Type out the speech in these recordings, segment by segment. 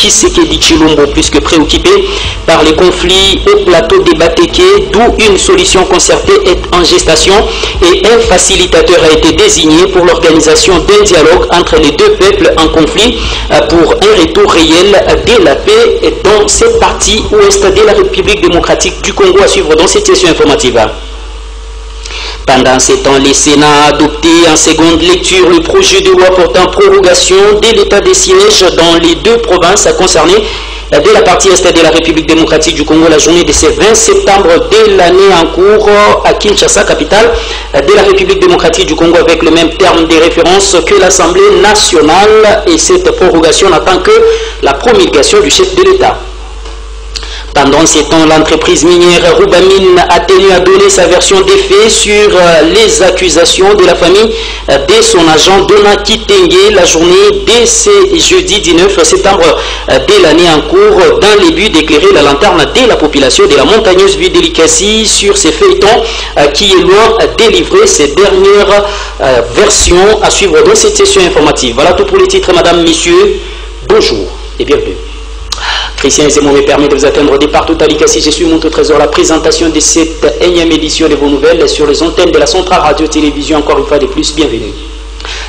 Tshisekedi Tshilombo, plus que préoccupé par les conflits au plateau des Bateke, d'où une solution concertée est en gestation et un facilitateur a été désigné pour l'organisation d'un dialogue entre les deux peuples en conflit pour un retour réel de la paix dans cette partie ouest de la République démocratique du Congo, à suivre dans cette session informative. Pendant ces temps, le Sénat a adopté en seconde lecture le projet de loi portant prorogation de l'état de siège dans les deux provinces concernées de la partie est de la République démocratique du Congo la journée de ce 20 septembre de l'année en cours à Kinshasa, capitale de la République démocratique du Congo, avec le même terme de référence que l'Assemblée nationale, et cette prorogation n'attend que la promulgation du chef de l'État. Pendant ces temps, l'entreprise minière Rubamine a tenu à donner sa version des faits sur les accusations de la famille de son agent Dona Kitenge la journée de ce jeudi 19 septembre de l'année en cours, dans le but d'éclairer la lanterne de la population de la montagneuse ville de Likasi sur ces feuilletons qui est loin de livrer ces dernières versions, à suivre dans cette session informative. Voilà tout pour les titres, madame, messieurs. Bonjour et bienvenue. Christian Zemo me permet de vous atteindre de partout à Likasi. Je suis Monto Trésor. La présentation de cette énième édition de vos nouvelles sur les antennes de la Centrale Radio-Télévision. Encore une fois de plus, bienvenue.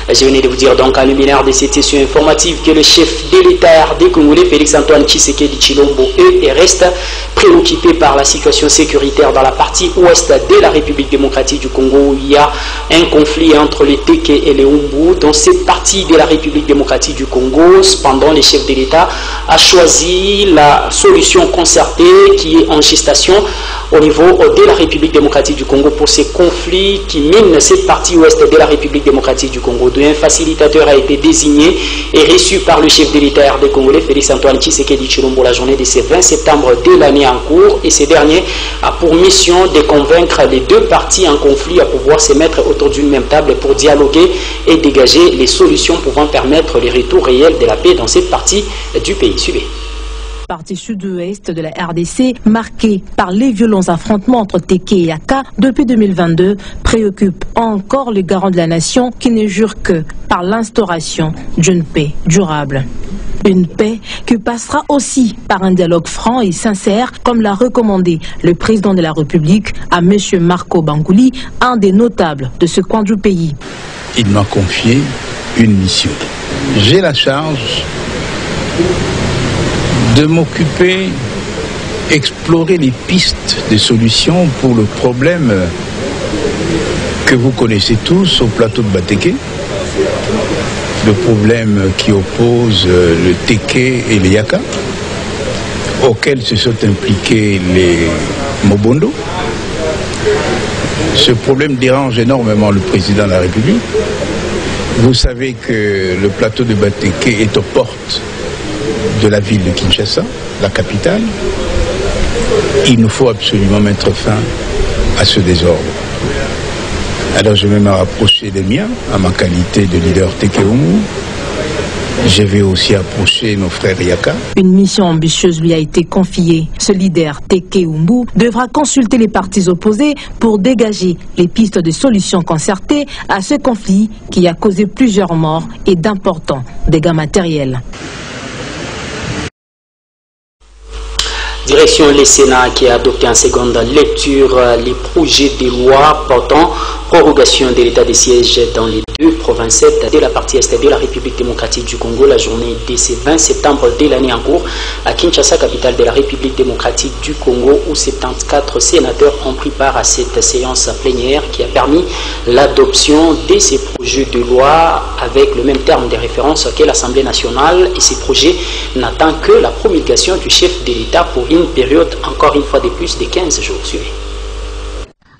Je venais de vous dire donc en luminaire de cette session informative que le chef de l'État RD congolais, Félix-Antoine Tshisekedi Tshilombo, reste préoccupé par la situation sécuritaire dans la partie ouest de la République démocratique du Congo, où il y a un conflit entre les Teke et les Humbu. Dans cette partie de la République démocratique du Congo, cependant, le chef de l'État a choisi la solution concertée qui est en gestation au niveau de la République démocratique du Congo pour ces conflits qui minent cette partie ouest de la République démocratique du Congo. Un facilitateur a été désigné et reçu par le chef de l'État RD congolais, Félix-Antoine Tshisekedi Tshilombo, la journée de ce 20 septembre de l'année en cours, et ce dernier a pour mission de convaincre les deux parties en conflit à pouvoir se mettre autour d'une même table pour dialoguer et dégager les solutions pouvant permettre le retour réel de la paix dans cette partie du pays. Suivez. Partie sud-ouest de la RDC, marquée par les violents affrontements entre Teke et Yaka depuis 2022, préoccupe encore les garants de la nation qui ne jurent que par l'instauration d'une paix durable. Une paix qui passera aussi par un dialogue franc et sincère, comme l'a recommandé le président de la République à M. Marco Bangouli, un des notables de ce coin du pays. Il m'a confié une mission. J'ai la charge de m'occuper, explorer les pistes de solutions pour le problème que vous connaissez tous au plateau de Bateke, le problème qui oppose le Teke et les Yaka, auquel se sont impliqués les Mobondo. Ce problème dérange énormément le président de la République. Vous savez que le plateau de Bateke est aux portes de la ville de Kinshasa, la capitale. Il nous faut absolument mettre fin à ce désordre. Alors je vais me rapprocher des miens, à ma qualité de leader Teke Humbu. Je vais aussi approcher nos frères Yaka. Une mission ambitieuse lui a été confiée. Ce leader Teke Humbu devra consulter les parties opposées pour dégager les pistes de solutions concertées à ce conflit qui a causé plusieurs morts et d'importants dégâts matériels. Direction le Sénat qui a adopté en seconde lecture les projets de loi portant prorogation de l'état de siège dans les deux provinces de la partie est de la République démocratique du Congo la journée de ce 20 septembre de l'année en cours à Kinshasa, capitale de la République démocratique du Congo, où 74 sénateurs ont pris part à cette séance plénière qui a permis l'adoption de ces projets de loi avec le même terme de référence que l'Assemblée nationale, et ces projets n'attendent que la promulgation du chef de l'État pour une période encore une fois de plus de 15 jours. Suivez.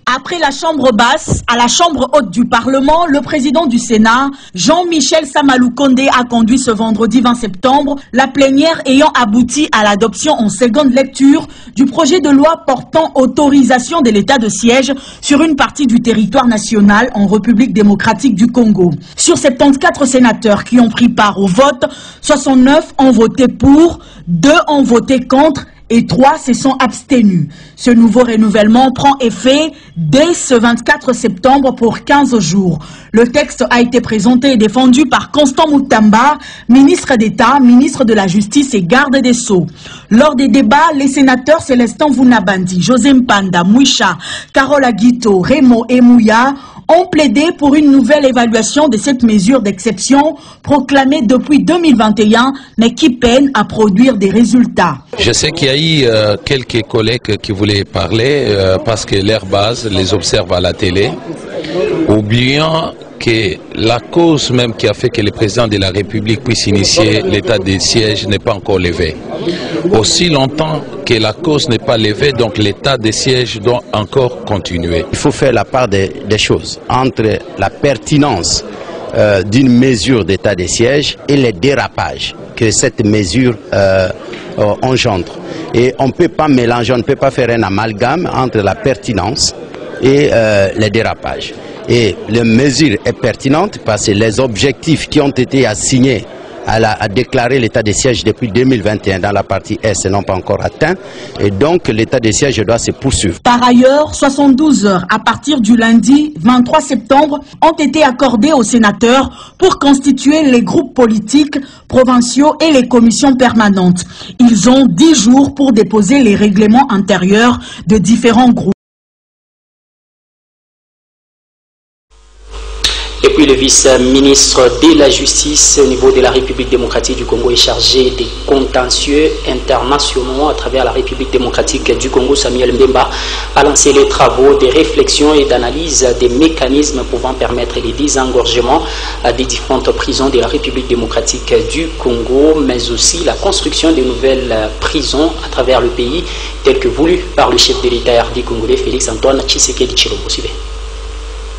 Après la Chambre basse, à la Chambre haute du Parlement, le président du Sénat, Jean-Michel Samalou Kondé, a conduit ce vendredi 20 septembre la plénière ayant abouti à l'adoption en seconde lecture du projet de loi portant autorisation de l'état de siège sur une partie du territoire national en République démocratique du Congo. Sur 74 sénateurs qui ont pris part au vote, 69 ont voté pour, 2 ont voté contre et 3 se sont abstenus. Ce nouveau renouvellement prend effet dès ce 24 septembre pour 15 jours. Le texte a été présenté et défendu par Constant Moutamba, ministre d'État, ministre de la Justice et garde des Sceaux. Lors des débats, les sénateurs Célestin Vunabandi, José Mpanda, Mouicha, Carole Aguito, Remo et Mouya ont plaidé pour une nouvelle évaluation de cette mesure d'exception proclamée depuis 2021, mais qui peine à produire des résultats. Je sais qu'il y a eu quelques collègues qui voulaient parler parce que leur base les observe à la télé, oubliant que la cause même qui a fait que le président de la République puisse initier l'état de siège n'est pas encore levée. Aussi longtemps que la cause n'est pas levée, donc l'état de siège doit encore continuer. Il faut faire la part des choses entre la pertinence d'une mesure d'état de siège et les dérapages que cette mesure engendre. Et on ne peut pas mélanger, on ne peut pas faire un amalgame entre la pertinence et les dérapages. Et la mesure est pertinente parce que les objectifs qui ont été assignés à déclarer l'état de siège depuis 2021 dans la partie S n'ont pas encore atteint et donc l'état de siège doit se poursuivre. Par ailleurs, 72 heures à partir du lundi 23 septembre ont été accordées aux sénateurs pour constituer les groupes politiques provinciaux et les commissions permanentes. Ils ont 10 jours pour déposer les règlements intérieurs de différents groupes. Et puis le vice-ministre de la Justice au niveau de la République démocratique du Congo est chargé des contentieux internationaux à travers la République démocratique du Congo. Samuel Mbemba a lancé les travaux de réflexion et d'analyse des mécanismes pouvant permettre les désengorgements des différentes prisons de la République démocratique du Congo, mais aussi la construction de nouvelles prisons à travers le pays, telles que voulues par le chef de l'État RD congolais Félix Antoine Tshisekedi Tshilombo. Suivez.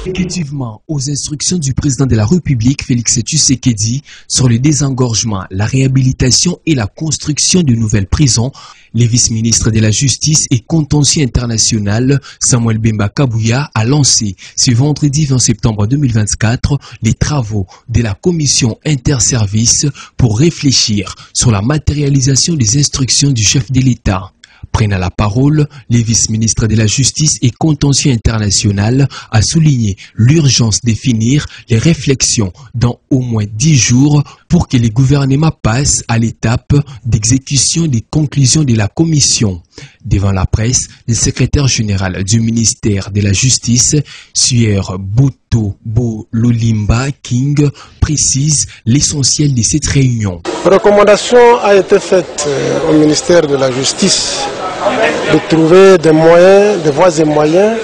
Effectivement, aux instructions du président de la République, Félix Tshisekedi, sur le désengorgement, la réhabilitation et la construction de nouvelles prisons, les vice-ministres de la Justice et contentieux international, Samuel Mbemba Kabouya, a lancé ce vendredi 20 septembre 2024 les travaux de la commission interservices pour réfléchir sur la matérialisation des instructions du chef de l'État. Prenant la parole, le vice-ministre de la Justice et contentieux international a souligné l'urgence de finir les réflexions dans au moins 10 jours pour que les gouvernements passent à l'étape d'exécution des conclusions de la commission. Devant la presse, le secrétaire général du ministère de la Justice, Suer Boto Lolimba King, précise l'essentiel de cette réunion. La recommandation a été faite au ministère de la Justice de trouver des moyens, des voies et moyens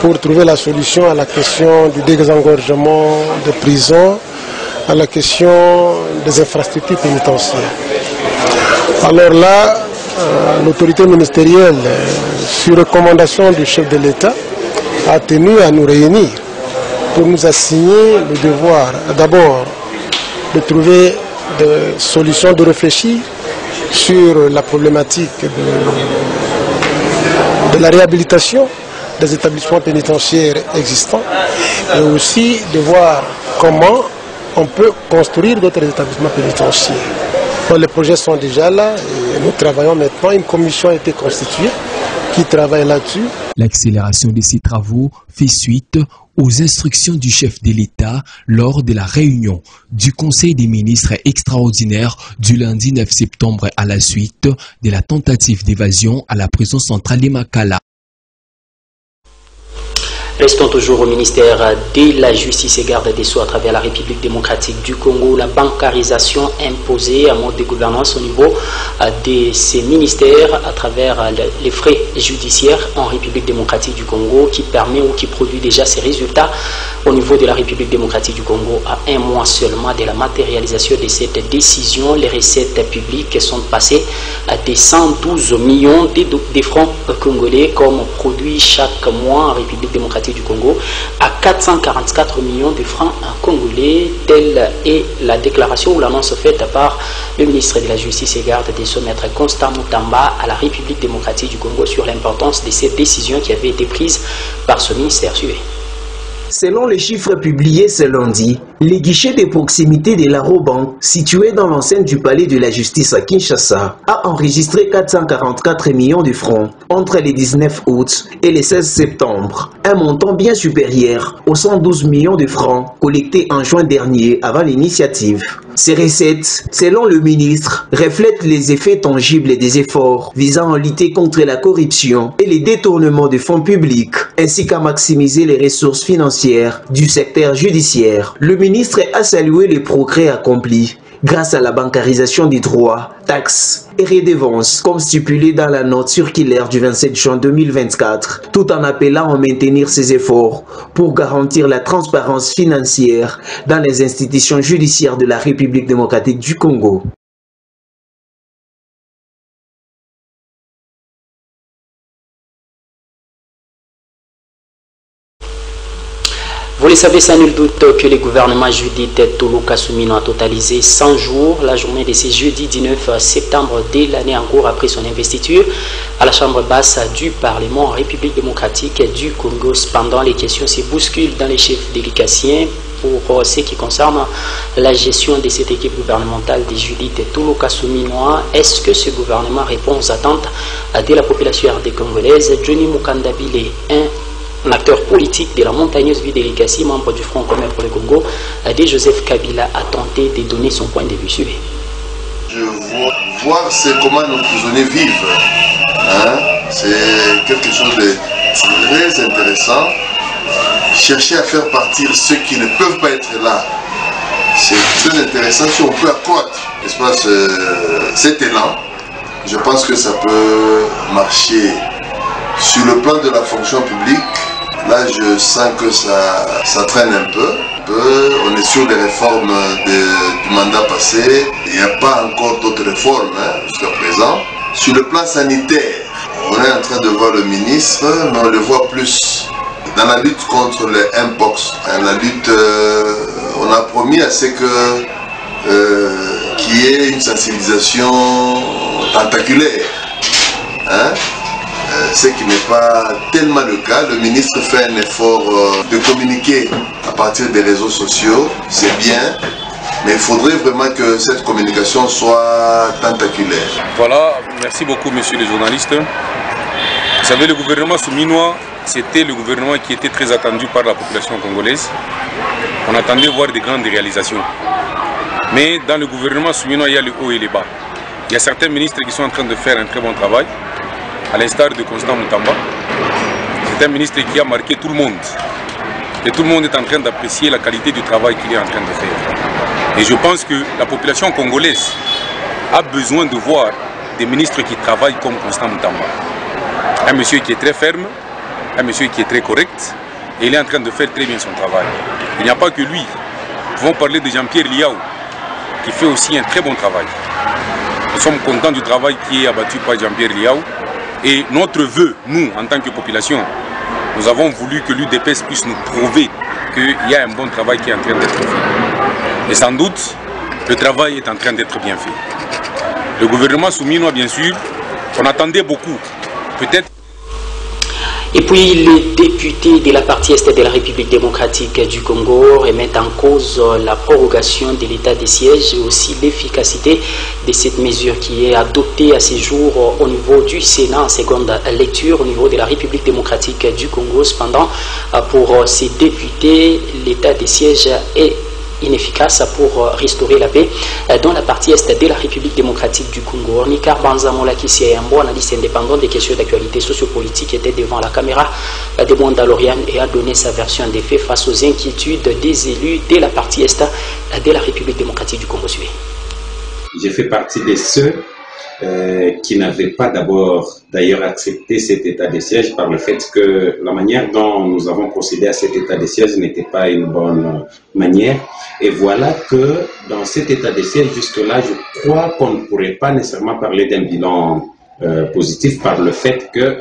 pour trouver la solution à la question du désengorgement des prisons, à la question des infrastructures pénitentiaires. Alors là, l'autorité ministérielle, sur recommandation du chef de l'État, a tenu à nous réunir pour nous assigner le devoir d'abord de trouver des solutions, de réfléchir sur la problématique de la réhabilitation des établissements pénitentiaires existants et aussi de voir comment on peut construire d'autres établissements pénitentiaires. Donc, les projets sont déjà là et nous travaillons maintenant. Une commission a été constituée qui travaille là-dessus. L'accélération de ces travaux fait suite aux instructions du chef de l'État lors de la réunion du Conseil des ministres extraordinaire du lundi 9 septembre à la suite de la tentative d'évasion à la prison centrale de Makala. Restons toujours au ministère de la Justice et garde des Sceaux à travers la République démocratique du Congo. La bancarisation imposée à mode de gouvernance au niveau de ces ministères à travers les frais judiciaires en République démocratique du Congo qui permet ou qui produit déjà ses résultats au niveau de la République démocratique du Congo. À un mois seulement de la matérialisation de cette décision, les recettes publiques sont passées à des 112 millions de francs congolais comme produit chaque mois en République démocratique du Congo à 444 millions de francs congolais. Telle est la déclaration ou l'annonce faite par le ministre de la Justice et garde des Sceaux, maître Constant Moutamba, à la République démocratique du Congo sur l'importance de cette décision qui avait été prise par ce ministère. Suivez. Selon les chiffres publiés ce lundi, Les guichets de proximité de l'Arobank, situé dans l'enceinte du palais de la justice à Kinshasa, a enregistré 444 millions de francs entre les 19 août et les 16 septembre, un montant bien supérieur aux 112 millions de francs collectés en juin dernier avant l'initiative. Ces recettes, selon le ministre, reflètent les effets tangibles des efforts visant à lutter contre la corruption et les détournements de fonds publics, ainsi qu'à maximiser les ressources financières du secteur judiciaire. Le ministre a salué les progrès accomplis grâce à la bancarisation des droits, taxes et redevances, comme stipulé dans la note circulaire du 27 juin 2024, tout en appelant à maintenir ses efforts pour garantir la transparence financière dans les institutions judiciaires de la République démocratique du Congo. Vous le savez sans nul doute que le gouvernement Judith Toloka Soumino a totalisé 100 jours, la journée de ce jeudi 19 septembre de l'année en cours après son investiture à la chambre basse du Parlement en République démocratique du Congo. Cependant, les questions se bousculent dans les chefs délicatiens pour ce qui concerne la gestion de cette équipe gouvernementale de Judith Toloka Soumino. Est-ce que ce gouvernement répond aux attentes de la population RD congolaise? Johnny Mukandabile, un acteur politique de la montagneuse vie d'Elikasi, membre du Front commun pour le Congo, de Joseph Kabila, a tenté de donner son point de vue. Suivez. Je veux voir comment nos prisonniers vivent. C'est quelque chose de très intéressant. Chercher à faire partir ceux qui ne peuvent pas être là, c'est très intéressant. Si on peut accroître, n'est-ce pas, cet élan, je pense que ça peut marcher. Sur le plan de la fonction publique, là je sens que ça traîne un peu. On est sur les réformes du mandat passé. Il n'y a pas encore d'autres réformes jusqu'à présent. Sur le plan sanitaire, on est en train de voir le ministre, mais on le voit plus dans la lutte contre le Mpox. La lutte, on a promis à ce qu'il y ait une sensibilisation tentaculaire. Ce qui n'est pas tellement le cas. Le ministre fait un effort de communiquer à partir des réseaux sociaux, c'est bien, mais il faudrait vraiment que cette communication soit tentaculaire. Voilà, merci beaucoup monsieur le journaliste. Vous savez, le gouvernement souminois, c'était le gouvernement qui était très attendu par la population congolaise. On attendait voir des grandes réalisations. Mais dans le gouvernement souminois, il y a le haut et le bas. Il y a certains ministres qui sont en train de faire un très bon travail, à l'instar de Constant Moutamba. C'est un ministre qui a marqué tout le monde. Et tout le monde est en train d'apprécier la qualité du travail qu'il est en train de faire. Et je pense que la population congolaise a besoin de voir des ministres qui travaillent comme Constant Moutamba. Un monsieur qui est très ferme, un monsieur qui est très correct, et il est en train de faire très bien son travail. Il n'y a pas que lui. Nous pouvons parler de Jean-Pierre Liao, qui fait aussi un très bon travail. Nous sommes contents du travail qui est abattu par Jean-Pierre Liao. Et notre vœu, nous, en tant que population, nous avons voulu que l'UDPS puisse nous prouver qu'il y a un bon travail qui est en train d'être fait. Et sans doute, le travail est en train d'être bien fait. Le gouvernement souminois, bien sûr, on attendait beaucoup. Peut-être. Et puis les députés de la partie Est de la République démocratique du Congo remettent en cause la prorogation de l'état de siège et aussi l'efficacité de cette mesure qui est adoptée à ce jour au niveau du Sénat en seconde lecture au niveau de la République démocratique du Congo. Cependant, pour ces députés, l'état de siège est inefficace pour restaurer la paix dans la partie Est de la République démocratique du Congo. Nikar Banzamola Kisiambo, analyste indépendant des questions d'actualité sociopolitique, était devant la caméra de Mandalorian et a donné sa version des faits face aux inquiétudes des élus de la partie Est de la République démocratique du Congo. J'ai fait partie de ceux qui n'avaient pas d'abord d'ailleurs accepté cet état de siège par le fait que la manière dont nous avons procédé à cet état de siège n'était pas une bonne manière. Et voilà que dans cet état de siège, jusque-là, je crois qu'on ne pourrait pas nécessairement parler d'un bilan positif par le fait que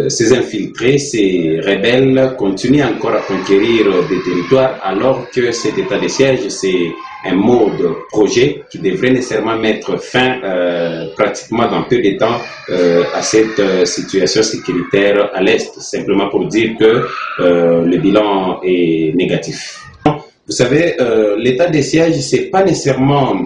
ces infiltrés, ces rebelles continuent encore à conquérir des territoires alors que cet état de siège, c'est un mode projet qui devrait nécessairement mettre fin pratiquement dans peu de temps à cette situation sécuritaire à l'Est, simplement pour dire que le bilan est négatif. Vous savez, l'état des sièges, c'est pas nécessairement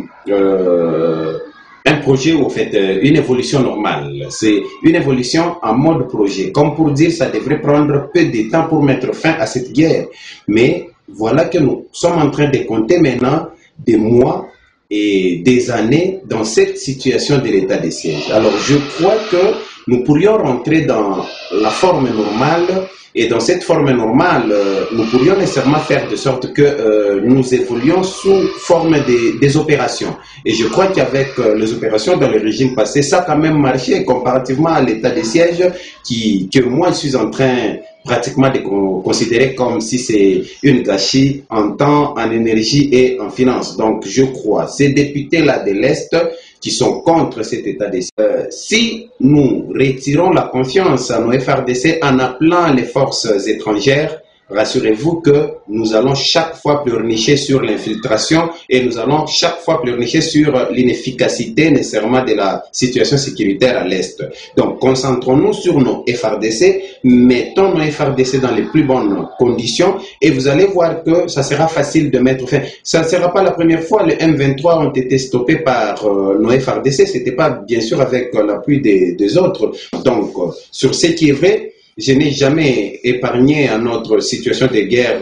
un projet ou en fait une évolution normale. C'est une évolution en mode projet. Comme pour dire, ça devrait prendre peu de temps pour mettre fin à cette guerre. Mais voilà que nous sommes en train de compter maintenant des mois et des années dans cette situation de l'état des sièges. Alors je crois que nous pourrions rentrer dans la forme normale, et dans cette forme normale, nous pourrions nécessairement faire de sorte que nous évoluions sous forme des opérations. Et je crois qu'avec les opérations dans le régime passé, ça a quand même marché comparativement à l'état des sièges que moi je suis en train pratiquement de considérer comme si c'est une gâchis en temps, en énergie et en finance. Donc je crois, ces députés-là de l'Est qui sont contre cet état des sièges, si nous retirons la confiance à nos FRDC en appelant les forces étrangères, rassurez-vous que nous allons chaque fois pleurnicher sur l'infiltration et nous allons chaque fois pleurnicher sur l'inefficacité nécessairement de la situation sécuritaire à l'Est. Donc concentrons-nous sur nos FRDC, mettons nos FRDC dans les plus bonnes conditions et vous allez voir que ça sera facile de mettre fin. Ça ne sera pas la première fois, les M23 ont été stoppés par nos FRDC, ce n'était pas bien sûr avec l'appui des autres. Donc sur ce qui est vrai, je n'ai jamais épargné à notre situation de guerre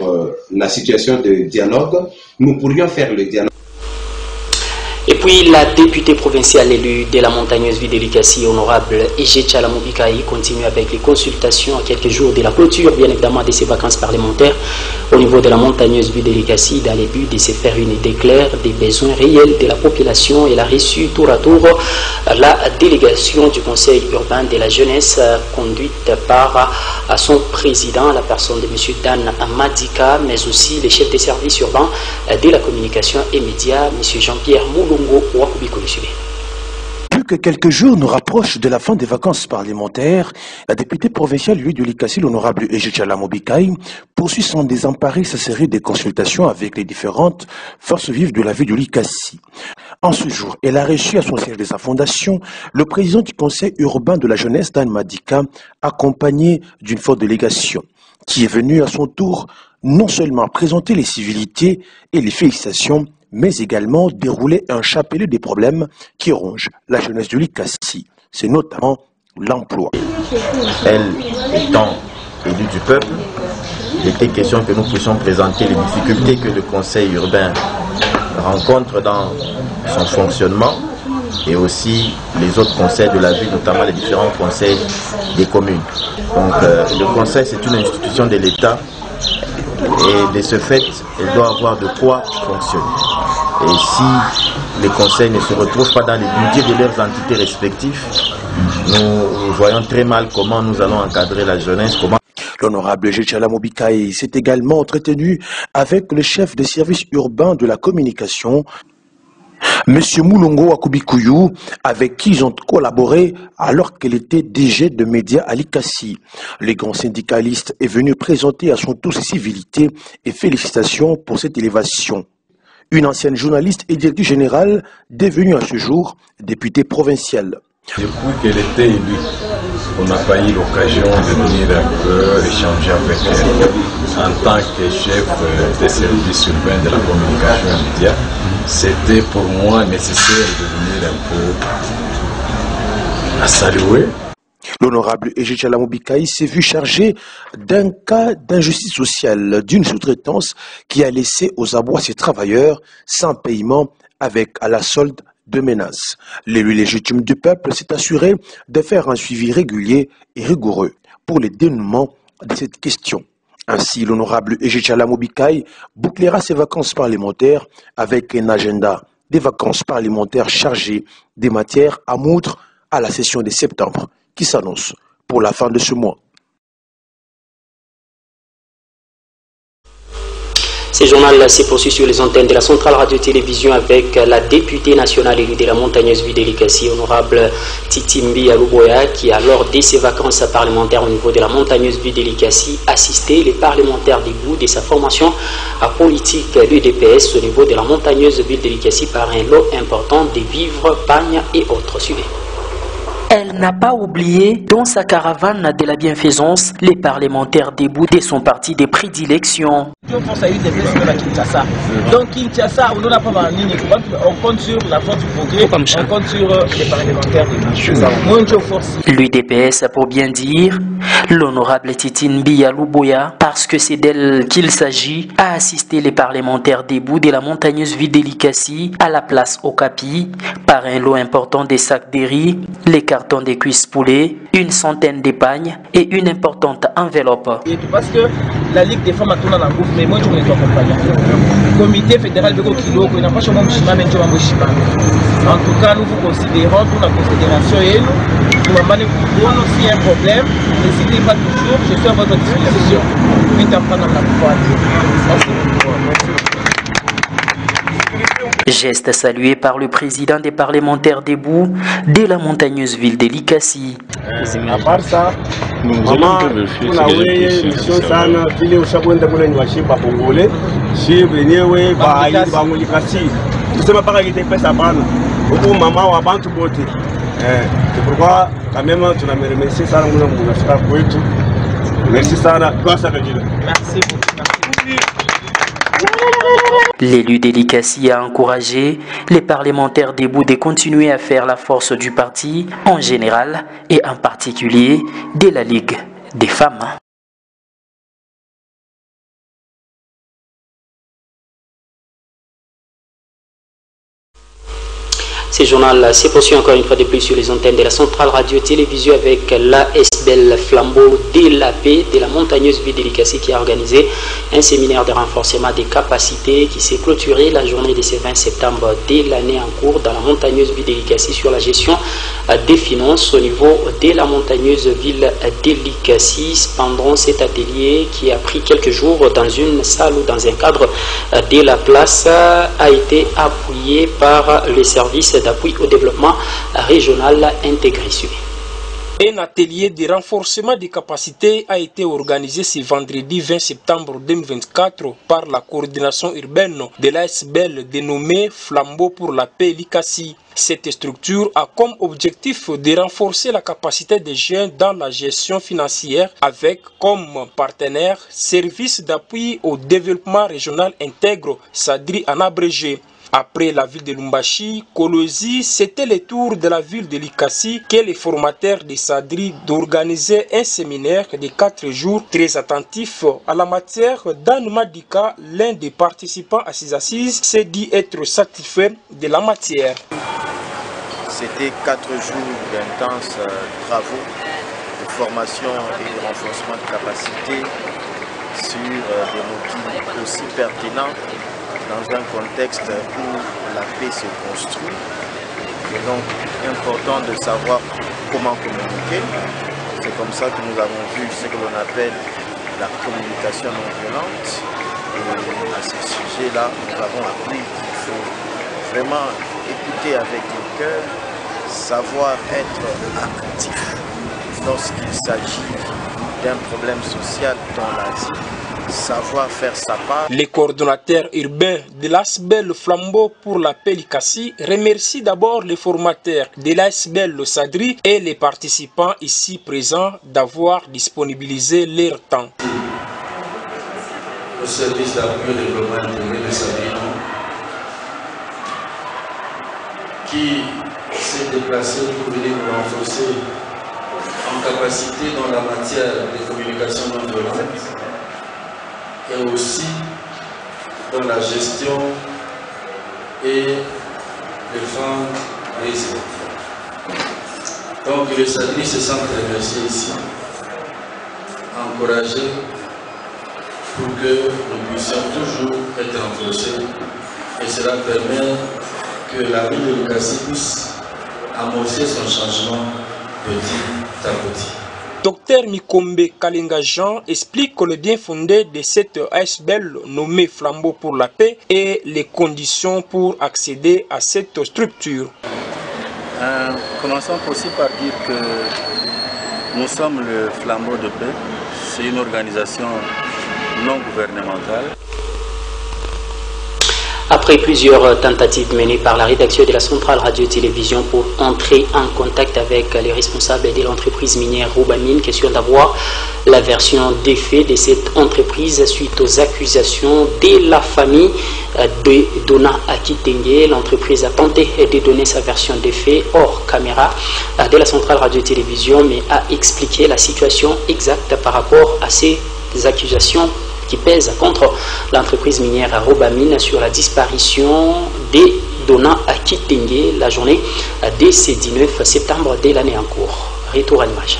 la situation de dialogue. Nous pourrions faire le dialogue. Et puis la députée provinciale élue de la montagneuse ville de Likasi, honorable Ege Tchalamobikaï, continue avec les consultations à quelques jours de la clôture, bien évidemment, de ses vacances parlementaires au niveau de la montagneuse ville de Likasi, dans le but de se faire une idée claire des besoins réels de la population. Elle a reçu tour à tour la délégation du conseil urbain de la jeunesse, conduite par son président, la personne de M. Dan Amadika, mais aussi les chefs des services urbains de la communication et médias, M. Jean-Pierre Moulou. Plus que quelques jours nous rapprochent de la fin des vacances parlementaires, la députée provinciale lui de Likasi, l'honorable Ege Tchalamobikaï, poursuit sans désemparer sa série de consultations avec les différentes forces vives de la ville de Likasi. En ce jour, elle a reçu à son siège de sa fondation le président du conseil urbain de la jeunesse, Dan Madika, accompagné d'une forte délégation, qui est venu à son tour non seulement présenter les civilités et les félicitations, mais également dérouler un chapelet des problèmes qui rongent la jeunesse de Likasi. C'est notamment l'emploi. Elle étant élue du peuple, il était question que nous puissions présenter les difficultés que le conseil urbain rencontre dans son fonctionnement et aussi les autres conseils de la ville, notamment les différents conseils des communes. Donc le conseil, c'est une institution de l'État et de ce fait, elle doit avoir de quoi fonctionner. Et si les conseils ne se retrouvent pas dans les budgets de leurs entités respectives, nous voyons très mal comment nous allons encadrer la jeunesse. L'honorable Ege Tchalamobikaï s'est également entretenu avec le chef des services urbains de la communication, M. Moulongo Akubikouyou, avec qui ils ont collaboré alors qu'elle était DG de médias à Likasi. Le grand syndicaliste est venu présenter à son tour ses civilités et félicitations pour cette élévation. Une ancienne journaliste et directrice générale devenue à ce jour députée provinciale. Depuis qu'elle était élue, on n'a pas eu l'occasion de venir un peu échanger avec elle en tant que chef des services urbains de la communication et médias. C'était pour moi nécessaire de venir un peu la saluer. L'honorable Ege Tchalamobikaï s'est vu chargé d'un cas d'injustice sociale, d'une sous-traitance qui a laissé aux abois ses travailleurs sans paiement avec à la solde de menaces. L'élu légitime du peuple s'est assuré de faire un suivi régulier et rigoureux pour le dénouement de cette question. Ainsi, l'honorable Ege Tchalamobikaï bouclera ses vacances parlementaires avec un agenda des vacances parlementaires chargées des matières à moudre à la session de septembre qui s'annonce pour la fin de ce mois. Ce journal s'est poursuivi sur les antennes de la centrale radio-télévision avec la députée nationale élue de la montagneuse ville de Likasi, honorable Titimbi Aluboya, qui, lors de ses vacances parlementaires au niveau de la montagneuse ville de Likasi, assistait les parlementaires debout de sa formation à politique du DPS au niveau de la montagneuse ville de Likasi par un lot important de vivres, pagnes et autres. Suivez. Elle n'a pas oublié, dans sa caravane de la bienfaisance, les parlementaires debout de son parti de prédilection. Donc Kinshasa, on compte sur la force du progrès, on compte sur les parlementaires debout. L'UDPS a pour bien dire, l'honorable Titine Biya-Luboya, parce que c'est d'elle qu'il s'agit, a assisté les parlementaires debout de la montagneuse ville d'Elikassi à la place Okapi par un lot important des sacs de riz, les cartons de cuisses poulet, une centaine d'épargnes et une importante enveloppe. Parce que la Ligue des femmes a tourné dans la bouffe, mais moi je ne vais pas accompagner. Le comité fédéral de Kilo, il n'a pas changé mon chemin, mais je vais Shima. En tout cas, nous vous considérons, toute la considération et nous m'avons aussi un problème. N'hésitez pas toujours, je suis à votre disposition. Geste salué par le président des parlementaires debout de la montagneuse ville d'Elikassi. À part ça, maman, on a eu une mission sana, il est au chabouin de Boulogne, je suis pas congolais, je suis venu à Elikassi. Je ne sais pas qui était fait ça, beaucoup maman ou avant tout beauté. C'est pourquoi, quand même, tu as me remercié ça, merci Sana, grâce à Dieu. Merci beaucoup. L'élu d'Elikassi a encouragé les parlementaires debout de continuer à faire la force du parti en général et en particulier de la Ligue des femmes. Ce journal s'est poursuivi encore une fois de plus sur les antennes de la centrale radio-télévision avec l'ASBEL Flambeau de la paix de la montagneuse ville d'Elikassi qui a organisé un séminaire de renforcement des capacités qui s'est clôturé la journée de ce 20 septembre de l'année en cours dans la montagneuse ville d'Elikassi sur la gestion des finances au niveau de la montagneuse ville d'Elikassi. Pendant cet atelier qui a pris quelques jours dans une salle ou dans un cadre de la place a été appuyé par les services d'appui au développement régional intégré. Un atelier de renforcement des capacités a été organisé ce vendredi 20 septembre 2024 par la coordination urbaine de l'ASBEL dénommée Flambeau pour la paix Elikassi. Cette structure a comme objectif de renforcer la capacité des jeunes dans la gestion financière avec comme partenaire Service d'appui au développement régional intègre, SADRI en abrégé. Après la ville de Lumbashi, Kolosi, c'était le tour de la ville de Likassi que les formateurs de Sadri d'organiser un séminaire de 4 jours très attentif à la matière. Dan Madika, l'un des participants à ces assises, s'est dit être satisfait de la matière. C'était 4 jours d'intenses travaux de formation et de renforcement de capacité sur des motifs aussi pertinents dans un contexte où la paix se construit. C'est donc important de savoir comment communiquer. C'est comme ça que nous avons vu ce que l'on appelle la communication non violente. Et à ce sujet-là, nous avons appris qu'il faut vraiment écouter avec le cœur, savoir être actif lorsqu'il s'agit d'un problème social dans la vie. Savoir faire sa part. Les coordonnateurs urbains de l'ASBEL Flambeau pour la paix Elikassi remercient d'abord les formateurs de l'ASBEL Sadri et les participants ici présents d'avoir disponibilisé leur temps. Le service d'appui au développement intégré de Sadri qui s'est déplacé pour venir nous renforcer en capacité dans la matière de communication non violente et aussi dans la gestion et les fonds réservés. Donc le Sadri se sent remercié ici, encouragé pour que nous puissions toujours être renforcés et cela permet que la ville de Elikassi puisse amorcer son changement petit à petit. Dr Mikombe Kalinga Jean explique le bien fondé de cette ASBEL nommée Flambeau pour la paix et les conditions pour accéder à cette structure. Commençons aussi par dire que nous sommes le Flambeau de paix. C'est une organisation non gouvernementale. Après plusieurs tentatives menées par la rédaction de la Centrale Radio-Télévision pour entrer en contact avec les responsables de l'entreprise minière Rouba-Mines, question d'avoir la version des faits de cette entreprise suite aux accusations de la famille de Dona Akitengue. L'entreprise a tenté de donner sa version des faits hors caméra de la Centrale Radio-Télévision, mais a expliqué la situation exacte par rapport à ces accusations qui pèsent contre l'entreprise minière Rouba-Mines sur la disparition de Dona Akitengue la journée de ce 19 septembre de l'année en cours. Retour à l'image.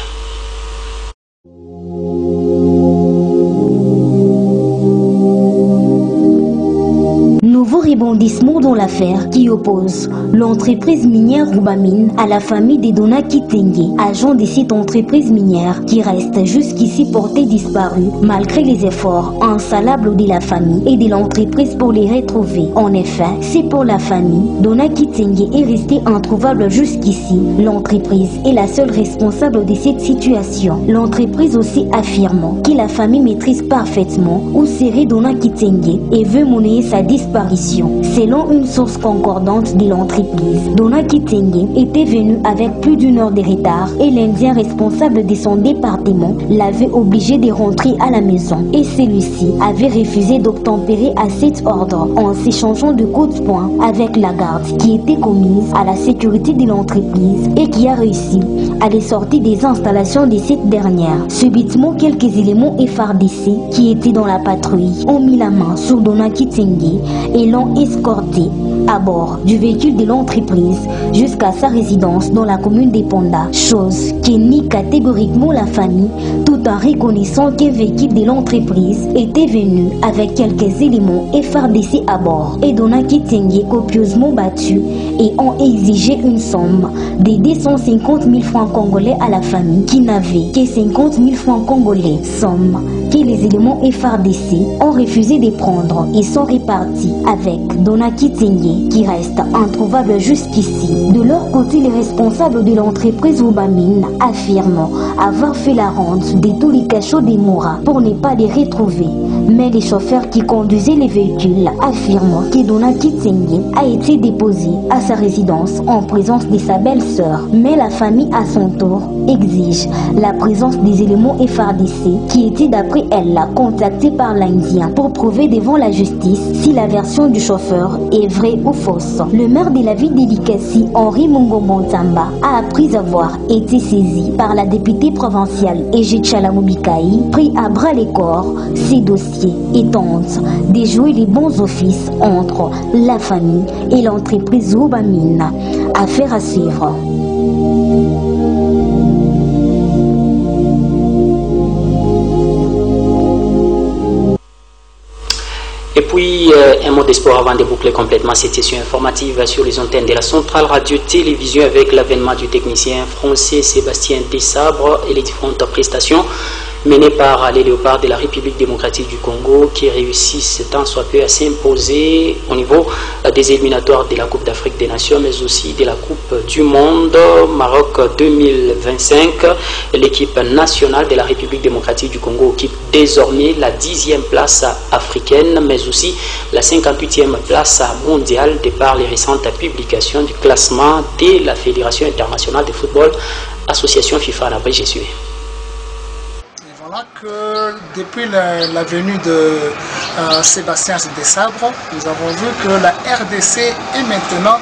Nouveau rebondissement dans l'affaire qui oppose l'entreprise minière Rouba-Mines à la famille de Dona Akitengue, agent de cette entreprise minière qui reste jusqu'ici portée disparue malgré les efforts insalables de la famille et de l'entreprise pour les retrouver. En effet, c'est pour la famille, Dona Akitengue est restée introuvable jusqu'ici. L'entreprise est la seule responsable de cette situation. L'entreprise aussi affirme que la famille maîtrise parfaitement où serait Dona Akitengue et veut monnayer sa disparition. Selon une source concordante de l'entreprise, Dona Akitengue était venu avec plus d'une heure de retard et l'Indien responsable de son département l'avait obligé de rentrer à la maison. Et celui-ci avait refusé d'obtempérer à cet ordre en s'échangeant de coups de poing avec la garde qui était commise à la sécurité de l'entreprise et qui a réussi à les sortir des installations de cette dernière. Subitement, quelques éléments FARDC qui étaient dans la patrouille ont mis la main sur Dona Akitengue et l'ont escorté à bord du véhicule de l'entreprise jusqu'à sa résidence dans la commune de Ponda, chose qui nie catégoriquement la famille tout en reconnaissant qu'un véhicule de l'entreprise était venu avec quelques éléments FARDC à bord et Dona Akitengue copieusement battu et ont exigé une somme de 250 000 francs congolais à la famille qui n'avait que 50 000 francs congolais, somme que les éléments FARDC ont refusé de prendre et sont répartis avec Dona Akitengue qui reste introuvable jusqu'ici. De leur côté, les responsables de l'entreprise Rouba-Mines affirment avoir fait la ronde de tous les cachots des Moura pour ne pas les retrouver. Mais les chauffeurs qui conduisaient les véhicules affirment que Dona Akitengue a été déposé à sa résidence en présence de sa belle-sœur. Mais la famille à son tour exige la présence des éléments FARDC qui étaient d'après elle contactés par l'Indien pour prouver devant la justice si la version du chauffeur est vraie ou fausse. Le maire de la ville d'Elikasi, Henri Mungo-Montamba, a appris avoir été saisi par la députée provinciale Ejit Chalamobikai, pris à bras les corps ces dossiers et tente de jouer les bons offices entre la famille et l'entreprise Rouba-Mines. Affaire à suivre. Et puis, un mot d'espoir avant de boucler complètement cette session informative sur les antennes de la Centrale Radio-Télévision avec l'avènement du technicien français Sébastien Desabre et les différentes prestations menées par les Léopards de la République démocratique du Congo qui réussissent tant soit peu à s'imposer au niveau des éliminatoires de la Coupe d'Afrique des Nations mais aussi de la Coupe du Monde Maroc 2025. L'équipe nationale de la République démocratique du Congo occupe désormais la 10e place africaine mais aussi la 58e place mondiale de par les récentes publications du classement de la Fédération internationale de football, association FIFA en abrégé. Que depuis la venue de Sébastien Desabre, nous avons vu que la RDC est maintenant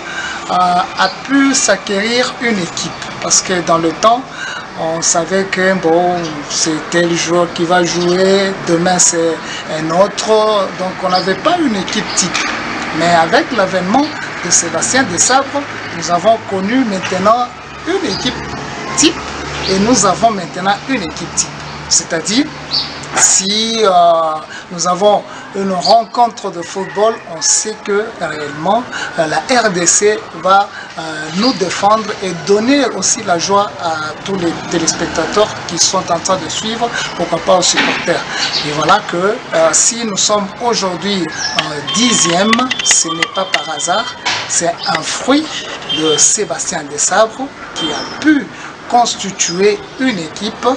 a pu s'acquérir une équipe parce que dans le temps on savait que bon c'est tel joueur qui va jouer, demain c'est un autre, donc on n'avait pas une équipe type. Mais avec l'avènement de Sébastien Desabre, nous avons connu maintenant une équipe type et nous avons maintenant une équipe type. C'est-à-dire, si nous avons une rencontre de football, on sait que réellement la RDC va nous défendre et donner aussi la joie à tous les téléspectateurs qui sont en train de suivre, pourquoi pas aux supporters. Et voilà que si nous sommes aujourd'hui 10e, ce n'est pas par hasard, c'est un fruit de Sébastien Desabre qui a pu constituer une équipe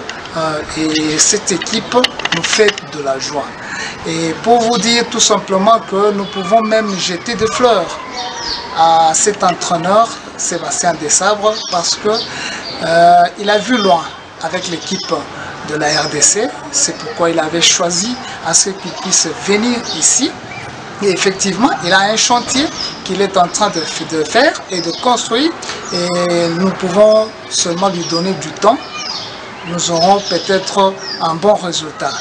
et cette équipe nous fait de la joie. Et pour vous dire tout simplement que nous pouvons même jeter des fleurs à cet entraîneur, Sébastien Desabre, parce que il a vu loin avec l'équipe de la RDC. C'est pourquoi il avait choisi à ce qu'il puisse venir ici. Et effectivement, il a un chantier qu'il est en train de faire et de construire. Et nous pouvons seulement lui donner du temps. Nous aurons peut-être un bon résultat.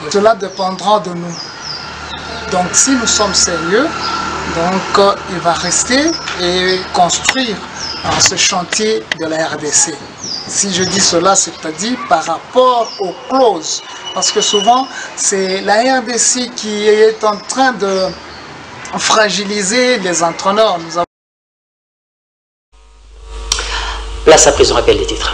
Et cela dépendra de nous. Donc si nous sommes sérieux, donc il va rester et construire ce chantier de la RDC. Si je dis cela, c'est-à-dire par rapport aux clauses. Parce que souvent, c'est la RDC qui est en train de fragiliser les entraîneurs. Nous avons... Place à présent, rappel des titres.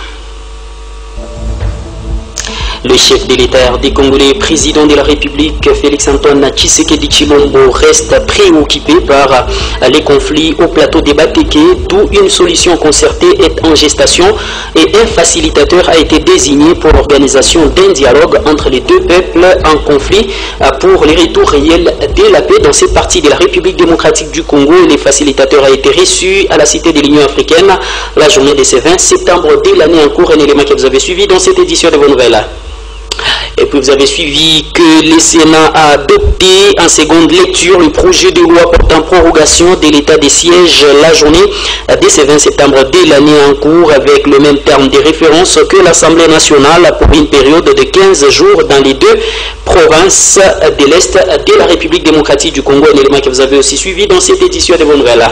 Le chef de l'État des Congolais, président de la République, Félix-Antoine Tshisekedi Tshilombo, reste préoccupé par les conflits au plateau des Bateke, d'où une solution concertée est en gestation et un facilitateur a été désigné pour l'organisation d'un dialogue entre les deux peuples en conflit pour les retours réels de la paix dans cette partie de la République démocratique du Congo. Les facilitateurs a été reçu à la Cité de l'Union africaine la journée de ce 20 septembre de l'année en cours, un élément que vous avez suivi dans cette édition de vos nouvelles. Et puis vous avez suivi que le Sénat a adopté en seconde lecture le projet de loi portant prorogation de l'état de siège la journée de ce 20 septembre de l'année en cours avec le même terme de référence que l'Assemblée nationale pour une période de 15 jours dans les deux provinces de l'Est de la République démocratique du Congo, un élément que vous avez aussi suivi dans cette édition de vos nouvelles.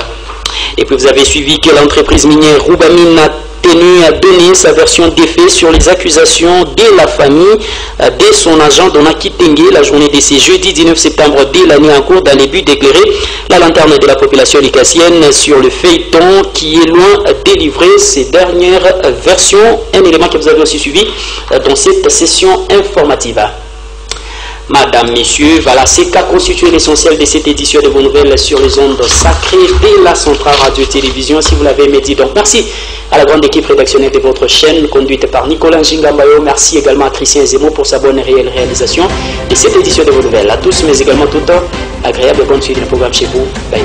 Et puis vous avez suivi que l'entreprise minière Rubamine a tenu à donner sa version des faits sur les accusations de la famille de son agent Dona Kitenge la journée de ce jeudi 19 septembre de l'année en cours dans le but d'éclairer la lanterne de la population licassienne sur le feuilleton qui est loin de livrer ces dernières versions, un élément que vous avez aussi suivi dans cette session informative. Madame, Messieurs, voilà, c'est qu'a constitué l'essentiel de cette édition de vos nouvelles sur les ondes sacrées de la Centrale Radio et Télévision, si vous l'avez aimé dit. Donc, merci à la grande équipe rédactionnelle de votre chaîne, conduite par Nicolas Ngingambayo. Merci également à Christian Zemo pour sa bonne et réelle réalisation de cette édition de vos nouvelles. À tous, mais également tout agréable et bonne suite du programme chez vous. Bye.